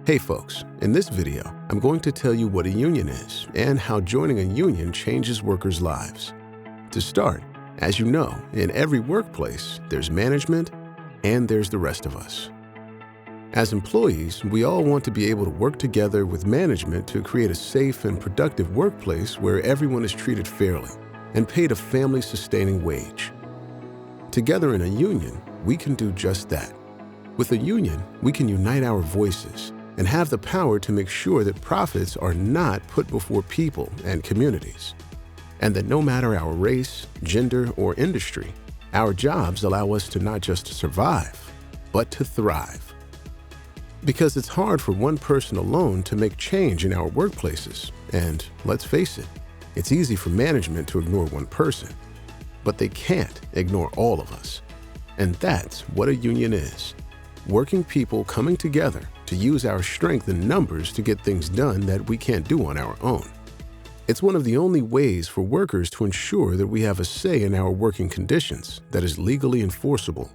Hey folks, in this video, I'm going to tell you what a union is and how joining a union changes workers' lives. To start, as you know, in every workplace, there's management and there's the rest of us. As employees, we all want to be able to work together with management to create a safe and productive workplace where everyone is treated fairly and paid a family-sustaining wage. Together in a union, we can do just that. With a union, we can unite our voices and have the power to make sure that profits are not put before people and communities, and that no matter our race, gender, or industry, our jobs allow us to not just survive, but to thrive. Because it's hard for one person alone to make change in our workplaces, and let's face it, it's easy for management to ignore one person, but they can't ignore all of us. And that's what a union is. Working people coming together to use our strength in numbers to get things done that we can't do on our own. It's one of the only ways for workers to ensure that we have a say in our working conditions that is legally enforceable.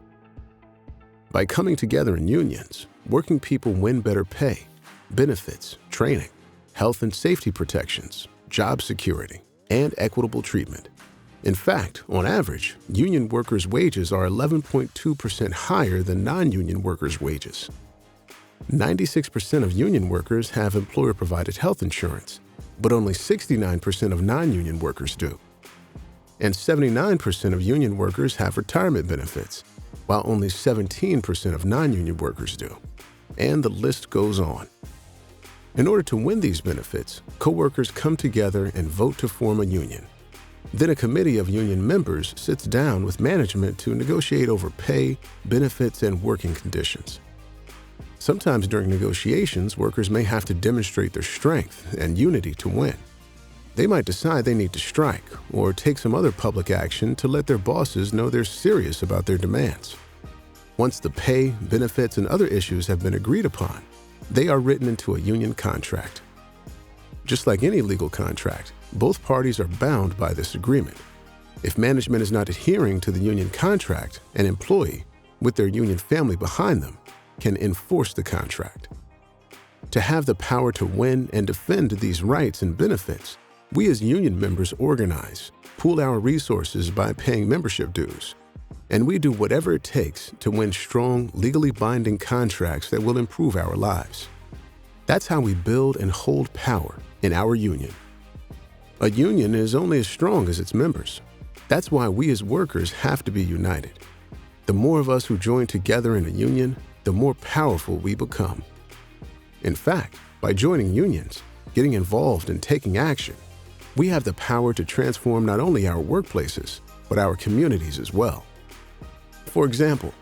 By coming together in unions, working people win better pay, benefits, training, health and safety protections, job security, and equitable treatment. In fact, on average, union workers' wages are 11.2% higher than non-union workers' wages. 96% of union workers have employer-provided health insurance, but only 69% of non-union workers do. And 79% of union workers have retirement benefits, while only 17% of non-union workers do. And the list goes on. In order to win these benefits, co-workers come together and vote to form a union. Then a committee of union members sits down with management to negotiate over pay, benefits, and working conditions. Sometimes during negotiations, workers may have to demonstrate their strength and unity to win. They might decide they need to strike or take some other public action to let their bosses know they're serious about their demands. Once the pay, benefits, and other issues have been agreed upon, they are written into a union contract. Just like any legal contract, both parties are bound by this agreement. If management is not adhering to the union contract, an employee, with their union family behind them, can enforce the contract. To have the power to win and defend these rights and benefits, we as union members organize, pool our resources by paying membership dues, and we do whatever it takes to win strong, legally binding contracts that will improve our lives. That's how we build and hold power in our union. A union is only as strong as its members. That's why we as workers have to be united. The more of us who join together in a union, the more powerful we become. In fact, by joining unions, getting involved and taking action, we have the power to transform not only our workplaces, but our communities as well. For example,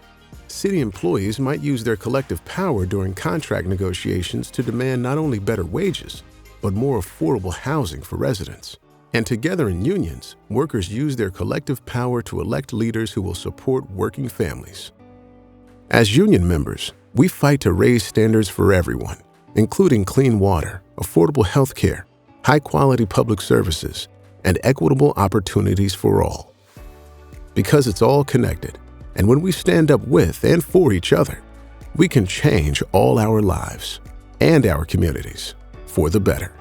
city employees might use their collective power during contract negotiations to demand not only better wages, but more affordable housing for residents. And together in unions, workers use their collective power to elect leaders who will support working families. As union members, we fight to raise standards for everyone, including clean water, affordable health care, high-quality public services, and equitable opportunities for all. Because it's all connected, and when we stand up with and for each other, we can change all our lives and our communities for the better.